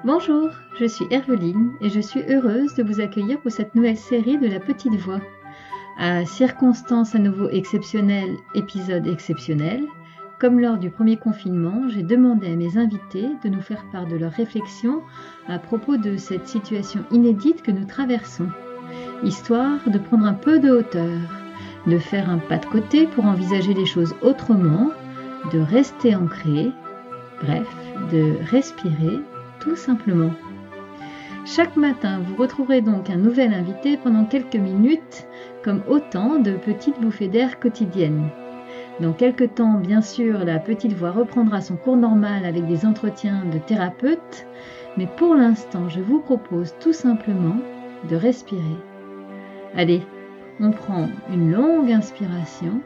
Bonjour, je suis Herveline et je suis heureuse de vous accueillir pour cette nouvelle série de La Petite Voix. À circonstances à nouveau exceptionnelles, épisode exceptionnel, comme lors du premier confinement, j'ai demandé à mes invités de nous faire part de leurs réflexions à propos de cette situation inédite que nous traversons, histoire de prendre un peu de hauteur, de faire un pas de côté pour envisager les choses autrement, de rester ancré, bref, de respirer tout simplement. Chaque matin, vous retrouverez donc un nouvel invité pendant quelques minutes, comme autant de petites bouffées d'air quotidiennes. Dans quelques temps, bien sûr, la petite voix reprendra son cours normal avec des entretiens de thérapeutes, mais pour l'instant, je vous propose tout simplement de respirer. Allez, on prend une longue inspiration.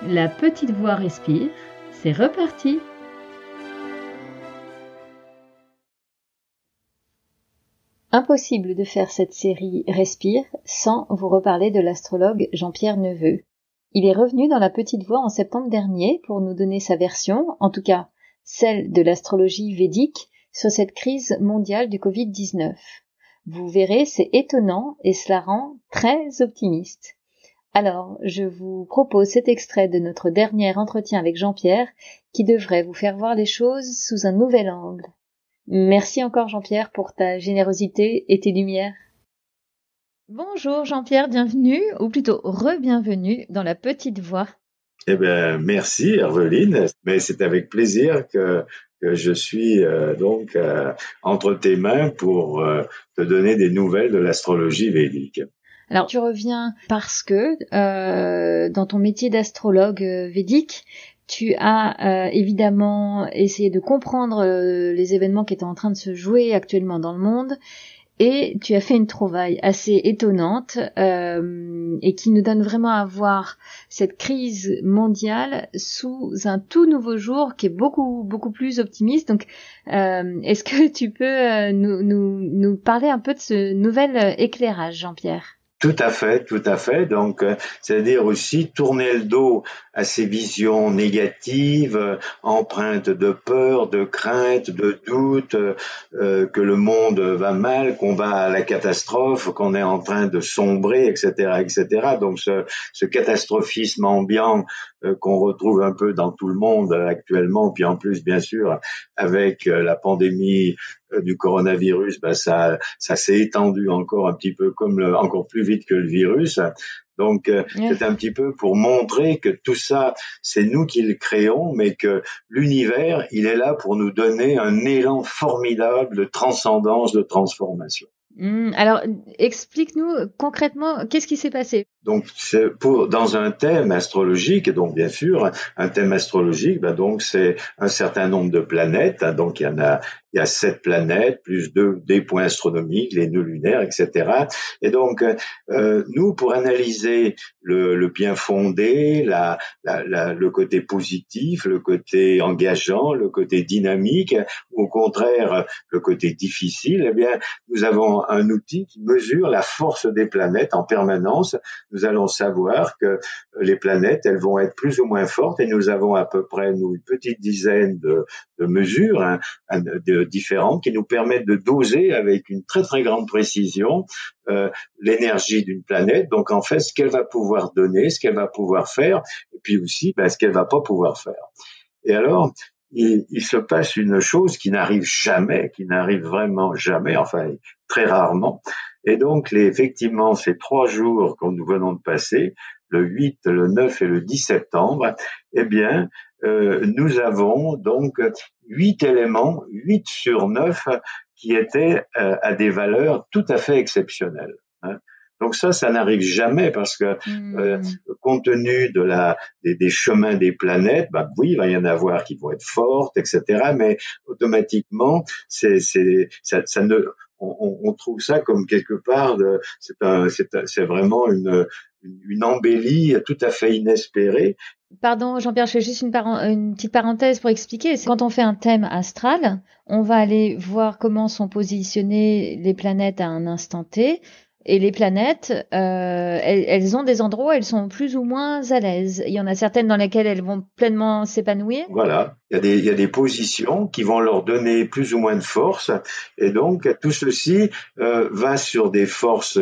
La petite voix respire. C'est reparti! Impossible de faire cette série Respire sans vous reparler de l'astrologue Jean-Pierre Neveu. Il est revenu dans La Petite Voix en septembre dernier pour nous donner sa version, en tout cas celle de l'astrologie védique, sur cette crise mondiale du Covid-19. Vous verrez, c'est étonnant et cela rend très optimiste. Alors, je vous propose cet extrait de notre dernier entretien avec Jean-Pierre qui devrait vous faire voir les choses sous un nouvel angle. Merci encore Jean-Pierre pour ta générosité et tes lumières. Bonjour Jean-Pierre, bienvenue, ou plutôt re-bienvenue dans La Petite Voix. Eh bien, merci Herveline, mais c'est avec plaisir que je suis entre tes mains pour te donner des nouvelles de l'astrologie védique. Alors, tu reviens parce que dans ton métier d'astrologue védique, tu as évidemment essayé de comprendre les événements qui étaient en train de se jouer actuellement dans le monde et tu as fait une trouvaille assez étonnante et qui nous donne vraiment à voir cette crise mondiale sous un tout nouveau jour qui est beaucoup plus optimiste. Donc, est-ce que tu peux nous parler un peu de ce nouvel éclairage, Jean-Pierre ? Tout à fait. Donc, c'est-à-dire aussi tourner le dos à ces visions négatives, empreintes de peur, de crainte, de doute, que le monde va mal, qu'on va à la catastrophe, qu'on est en train de sombrer, etc. Donc, ce catastrophisme ambiant qu'on retrouve un peu dans tout le monde actuellement, puis en plus, bien sûr, avec la pandémie du coronavirus, ça s'est étendu encore un petit peu encore plus vite que le virus. Donc, c'est un petit peu pour montrer que tout ça, c'est nous qui le créons, mais que l'univers, il est là pour nous donner un élan formidable de transcendance, de transformation. Alors, explique-nous concrètement, qu'est-ce qui s'est passé ? Donc, c'est dans un thème astrologique, et donc bien sûr, un thème astrologique, donc c'est un certain nombre de planètes. Donc, il y a 7 planètes, plus des points astronomiques, les nœuds lunaires, etc. Et donc, nous, pour analyser le bien fondé, le côté positif, le côté engageant, le côté dynamique, ou au contraire, le côté difficile, eh bien, nous avons un outil qui mesure la force des planètes en permanence. Nous allons savoir que les planètes, elles vont être plus ou moins fortes et nous avons à peu près une petite dizaine de mesures différentes qui nous permettent de doser avec une très grande précision l'énergie d'une planète. Donc en fait, ce qu'elle va pouvoir donner, ce qu'elle va pouvoir faire, et puis aussi ce qu'elle va pas pouvoir faire. Et alors, il se passe une chose qui n'arrive vraiment jamais, enfin très rarement. Et donc, effectivement, ces 3 jours que nous venons de passer, le 8, le 9 et le 10 septembre, eh bien, nous avons donc 8 éléments, 8 sur 9, qui étaient à des valeurs tout à fait exceptionnelles. Donc ça n'arrive jamais parce que compte tenu des chemins des planètes, oui, il va y en avoir qui vont être fortes, etc. Mais automatiquement, on trouve ça comme quelque part, c'est vraiment une embellie tout à fait inespérée. Pardon, Jean-Pierre, je fais juste une petite parenthèse pour expliquer. Quand on fait un thème astral, on va aller voir comment sont positionnées les planètes à un instant T. Et les planètes, elles ont des endroits où elles sont plus ou moins à l'aise. Il y en a certaines dans lesquelles elles vont pleinement s'épanouir. Voilà, il y a des positions qui vont leur donner plus ou moins de force, et donc tout ceci va sur des forces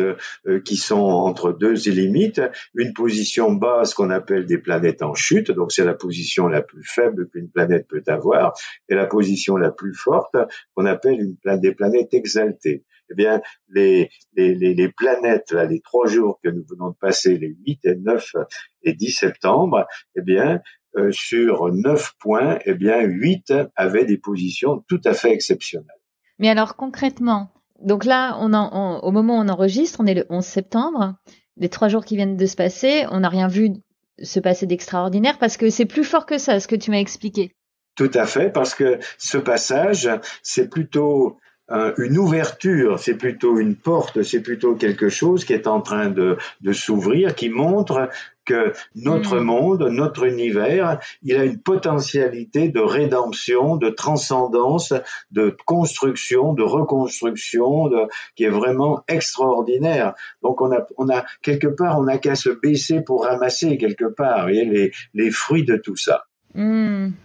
qui sont entre deux limites. Une position basse qu'on appelle des planètes en chute, donc c'est la position la plus faible qu'une planète peut avoir, et la position la plus forte qu'on appelle des planètes exaltées. Eh bien, les planètes, là, les 3 jours que nous venons de passer, les 8 et 9 et 10 septembre, eh bien, sur 9 points, eh bien 8 avaient des positions tout à fait exceptionnelles. Mais alors concrètement, donc là, au moment où on enregistre, on est le 11 septembre. Les 3 jours qui viennent de se passer, on n'a rien vu se passer d'extraordinaire parce que c'est plus fort que ça, ce que tu m'as expliqué. Tout à fait, parce que ce passage, c'est plutôt une ouverture, c'est plutôt une porte, c'est plutôt quelque chose qui est en train de s'ouvrir, qui montre que notre monde, notre univers, il a une potentialité de rédemption, de transcendance, de construction, de reconstruction, qui est vraiment extraordinaire. Donc on a quelque part, on n'a qu'à se baisser pour ramasser quelque part, les fruits de tout ça.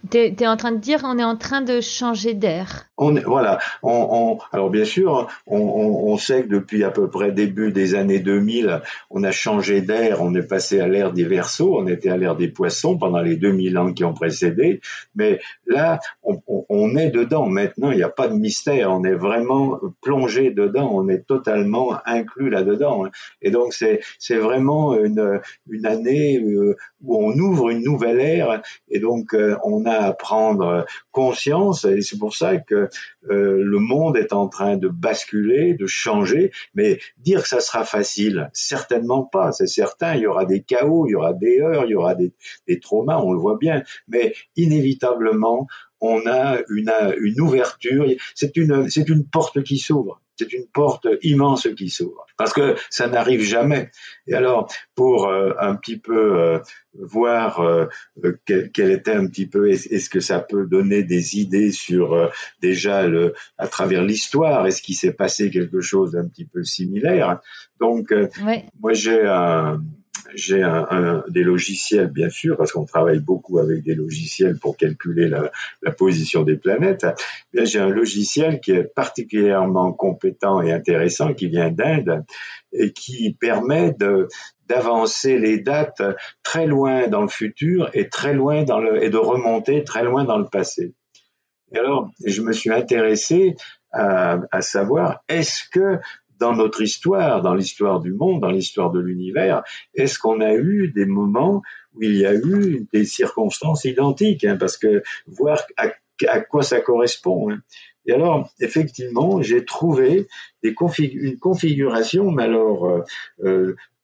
T'es en train de dire on est en train de changer d'air. Alors bien sûr, on sait que depuis à peu près début des années 2000, on a changé d'air, on est passé à l'ère des Verseaux, on était à l'ère des Poissons pendant les 2000 ans qui ont précédé, mais là, on est dedans maintenant, il n'y a pas de mystère, on est vraiment plongé dedans, on est totalement inclus là-dedans, et donc c'est vraiment une année où on ouvre une nouvelle ère, et donc on a à prendre conscience, et c'est pour ça que le monde est en train de basculer, de changer, mais dire que ça sera facile, certainement pas, c'est certain, il y aura des chaos, il y aura des heurts, il y aura des traumas, on le voit bien, mais inévitablement, on a une ouverture, c'est une porte qui s'ouvre. C'est une porte immense qui s'ouvre, parce que ça n'arrive jamais. Et alors, pour un petit peu voir quel était un petit peu, est-ce que ça peut donner des idées sur déjà à travers l'histoire, est-ce qu'il s'est passé quelque chose d'un petit peu similaire. Donc, moi j'ai des logiciels, bien sûr, parce qu'on travaille beaucoup avec des logiciels pour calculer la position des planètes. Bien, j'ai un logiciel qui est particulièrement compétent et intéressant, qui vient d'Inde, et qui permet d'avancer les dates très loin dans le futur et très loin et de remonter très loin dans le passé. Et alors, je me suis intéressé à savoir, est-ce que dans notre histoire, dans l'histoire du monde, dans l'histoire de l'univers, est-ce qu'on a eu des moments où il y a eu des circonstances identiques, parce que voir à quoi ça correspond. Et alors, effectivement, j'ai trouvé une configuration, mais alors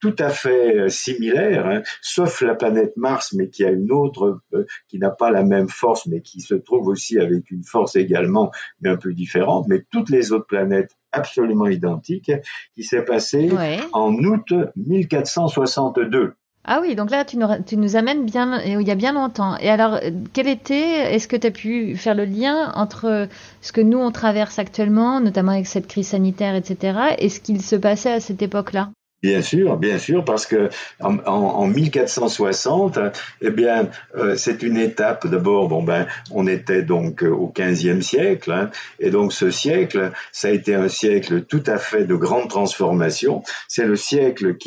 tout à fait similaire, sauf la planète Mars, mais qui a une autre, qui n'a pas la même force, mais qui se trouve aussi avec une force également, mais un peu différente, mais toutes les autres planètes absolument identiques, qui s'est passé en août 1462. Ah oui, donc là, tu nous amènes bien, il y a bien longtemps. Et alors, est-ce que tu as pu faire le lien entre ce que nous, on traverse actuellement, notamment avec cette crise sanitaire, etc., et ce qu'il se passait à cette époque-là? Bien sûr, parce que en 1460, eh bien, c'est une étape. D'abord, on était donc au XVe siècle, et donc ce siècle, ça a été un siècle tout à fait de grande transformation. C'est le siècle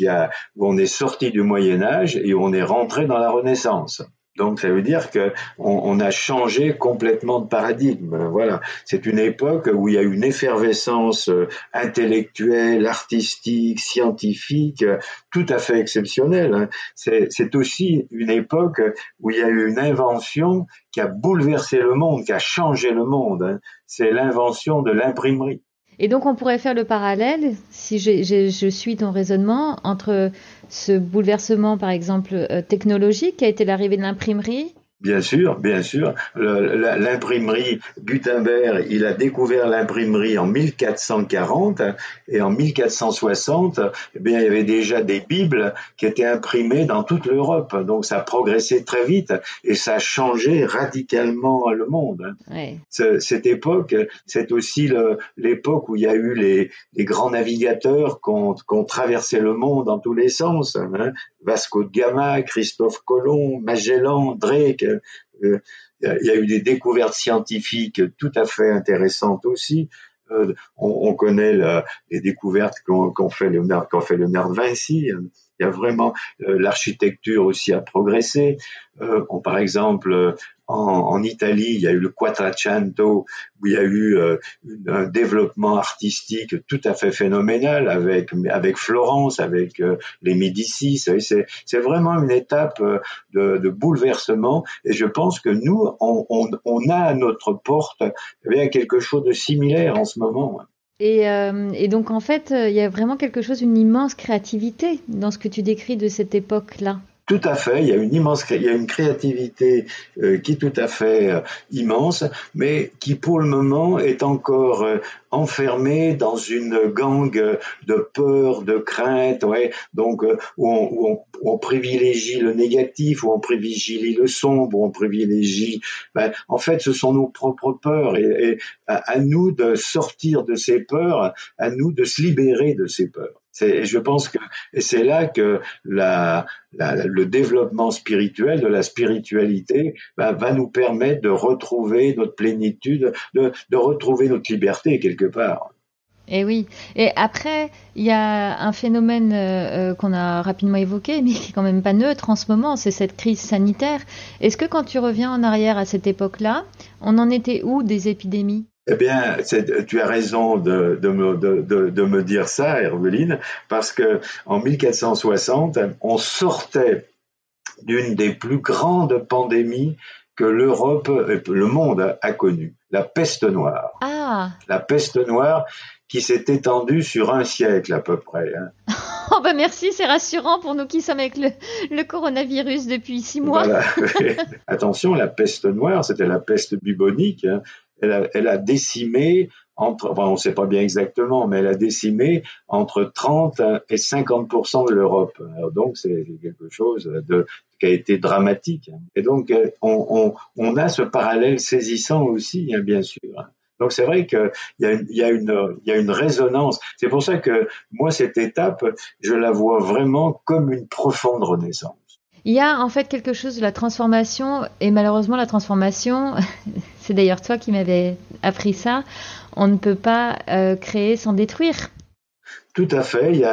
où on est sorti du Moyen Âge et où on est rentré dans la Renaissance. Donc, ça veut dire que on a changé complètement de paradigme. Voilà. C'est une époque où il y a une effervescence intellectuelle, artistique, scientifique, tout à fait exceptionnelle. C'est aussi une époque où il y a eu une invention qui a bouleversé le monde, qui a changé le monde. C'est l'invention de l'imprimerie. Et donc, on pourrait faire le parallèle, si je suis ton raisonnement, entre ce bouleversement, par exemple, technologique, qui a été l'arrivée de l'imprimerie, Bien sûr, bien sûr. L'imprimerie, Gutenberg, il a découvert l'imprimerie en 1440 et en 1460, eh bien, il y avait déjà des Bibles qui étaient imprimées dans toute l'Europe. Donc ça a progressé très vite et ça a changé radicalement le monde. Ouais. Cette époque, c'est aussi l'époque où il y a eu les grands navigateurs qui ont traversé le monde dans tous les sens. Hein. Vasco de Gama, Christophe Colomb, Magellan, Drake. Il y a eu des découvertes scientifiques tout à fait intéressantes aussi. On connaît les découvertes qu'ont fait Léonard de Vinci. Il y a vraiment l'architecture aussi a progressé. Par exemple, en Italie, il y a eu le Quattrocento, où il y a eu un développement artistique tout à fait phénoménal avec Florence, avec les Médicis. C'est vraiment une étape de bouleversement. Et je pense que nous, on a à notre porte eh bien, quelque chose de similaire en ce moment. Et donc en fait, il y a vraiment quelque chose, une immense créativité dans ce que tu décris de cette époque-là. Tout à fait, il y a une créativité qui est tout à fait immense, mais qui pour le moment est encore enfermée dans une gangue de peur, de crainte, ouais. Donc où on privilégie le négatif, où on privilégie le sombre, où on privilégie. En fait, ce sont nos propres peurs et à nous de sortir de ces peurs, à nous de se libérer de ces peurs. Je pense que et c'est là que le développement spirituel, de la spiritualité, va nous permettre de retrouver notre plénitude, de retrouver notre liberté quelque part. Et oui. Et après, il y a un phénomène qu'on a rapidement évoqué, mais qui est quand même pas neutre en ce moment, c'est cette crise sanitaire. Est-ce que quand tu reviens en arrière à cette époque-là, on en était où des épidémies? Eh bien, tu as raison de me dire ça, Herveline, parce que en 1460, on sortait d'une des plus grandes pandémies que l'Europe, le monde a connues, la peste noire. Ah! La peste noire qui s'est étendue sur un siècle à peu près. Hein. Oh bah merci, c'est rassurant pour nous qui sommes avec le coronavirus depuis 6 mois. Voilà. Attention, la peste noire, c'était la peste bubonique. Hein. Elle a décimé enfin, on ne sait pas bien exactement, mais elle a décimé entre 30 et 50% de l'Europe. Alors donc, c'est quelque chose qui a été dramatique. Et donc, on a ce parallèle saisissant aussi, hein, bien sûr. Donc c'est vrai qu'il y a une résonance. C'est pour ça que moi, cette étape, je la vois vraiment comme une profonde renaissance. Il y a en fait quelque chose de la transformation, et malheureusement la transformation, c'est d'ailleurs toi qui m'avais appris ça, on ne peut pas créer sans détruire. Tout à fait, il y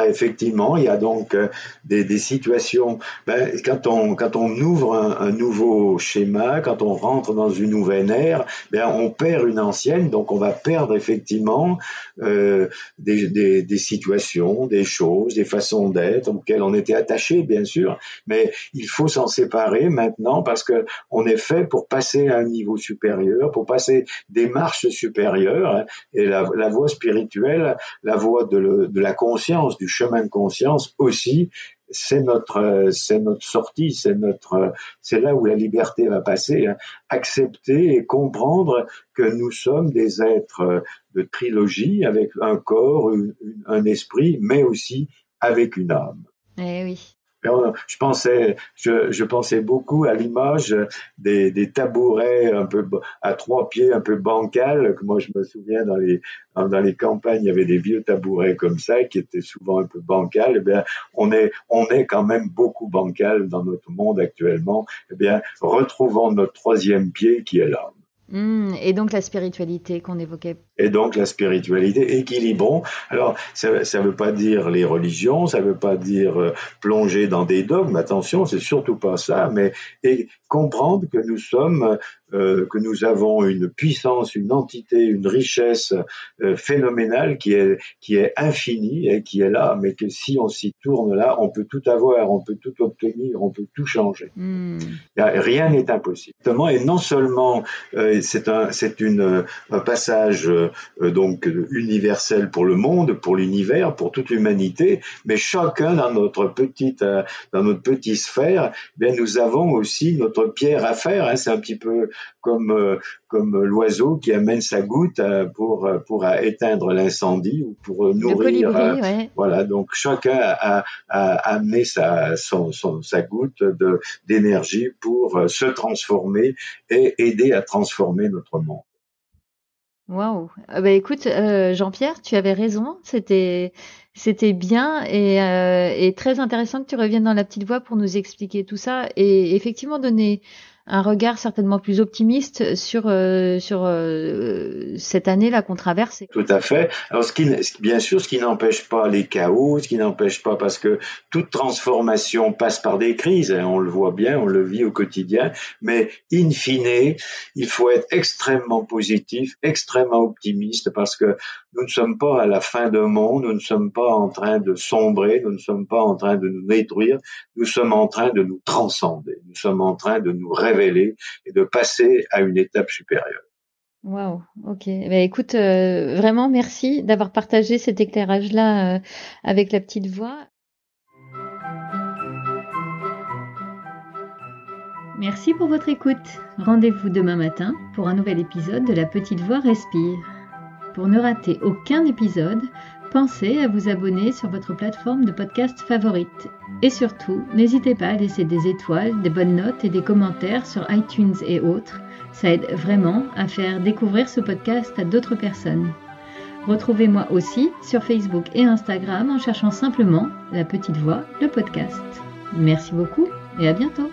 a donc des situations. Quand on ouvre un nouveau schéma, quand on rentre dans une nouvelle ère, on perd une ancienne, donc on va perdre effectivement des situations, des choses, des façons d'être auxquelles on était attaché, bien sûr, mais il faut s'en séparer maintenant parce que on est fait pour passer à un niveau supérieur, pour passer des marches supérieures, hein, et la voie spirituelle, la voie de la conscience, du chemin de conscience aussi, c'est notre sortie, c'est là où la liberté va passer. Hein. Accepter et comprendre que nous sommes des êtres de trilogie avec un corps, un esprit, mais aussi avec une âme. Eh oui. Je pensais beaucoup à l'image des tabourets un peu à 3 pieds, un peu bancals. Que moi, je me souviens dans les campagnes, il y avait des vieux tabourets comme ça qui étaient souvent un peu bancals. Eh bien, on est quand même beaucoup bancal dans notre monde actuellement. Eh bien, retrouvons notre 3e pied qui est l'âme. Et donc la spiritualité qu'on évoquait. Et donc la spiritualité, équilibrons. Alors ça veut pas dire les religions, ça veut pas dire plonger dans des dogmes. Attention, c'est surtout pas ça, mais et comprendre que nous sommes que nous avons une puissance, une entité, une richesse phénoménale qui est infinie et qui est là, mais que si on s'y tourne là, on peut tout avoir, on peut tout obtenir, on peut tout changer. Rien n'est impossible. Et non seulement c'est un passage donc universel pour le monde, pour l'univers, pour toute l'humanité, mais chacun dans notre petite sphère, bien nous avons aussi notre pierre à faire. Hein, c'est un petit peu comme l'oiseau qui amène sa goutte pour éteindre l'incendie ou pour nourrir. Ouais. Voilà, donc chacun a amené sa goutte d'énergie pour se transformer et aider à transformer notre monde. Waouh. Écoute, Jean-Pierre, tu avais raison. C'était bien et très intéressant que tu reviennes dans la petite voix pour nous expliquer tout ça et effectivement donner un regard certainement plus optimiste sur cette année-là qu'on traverse. Tout à fait. Alors, bien sûr, ce qui n'empêche pas les chaos, ce qui n'empêche pas, parce que toute transformation passe par des crises, hein, on le voit bien, on le vit au quotidien, mais in fine, il faut être extrêmement positif, extrêmement optimiste, parce que nous ne sommes pas à la fin d'un monde, nous ne sommes pas en train de sombrer, nous ne sommes pas en train de nous détruire, nous sommes en train de nous transcender, nous sommes en train de nous révéler et de passer à une étape supérieure. Waouh, ok. Écoute, vraiment merci d'avoir partagé cet éclairage-là avec la petite voix. Merci pour votre écoute. Rendez-vous demain matin pour un nouvel épisode de La Petite Voix Respire. Pour ne rater aucun épisode, pensez à vous abonner sur votre plateforme de podcast favorite. Et surtout, n'hésitez pas à laisser des étoiles, des bonnes notes et des commentaires sur iTunes et autres. Ça aide vraiment à faire découvrir ce podcast à d'autres personnes. Retrouvez-moi aussi sur Facebook et Instagram en cherchant simplement La Petite Voix, le podcast. Merci beaucoup et à bientôt.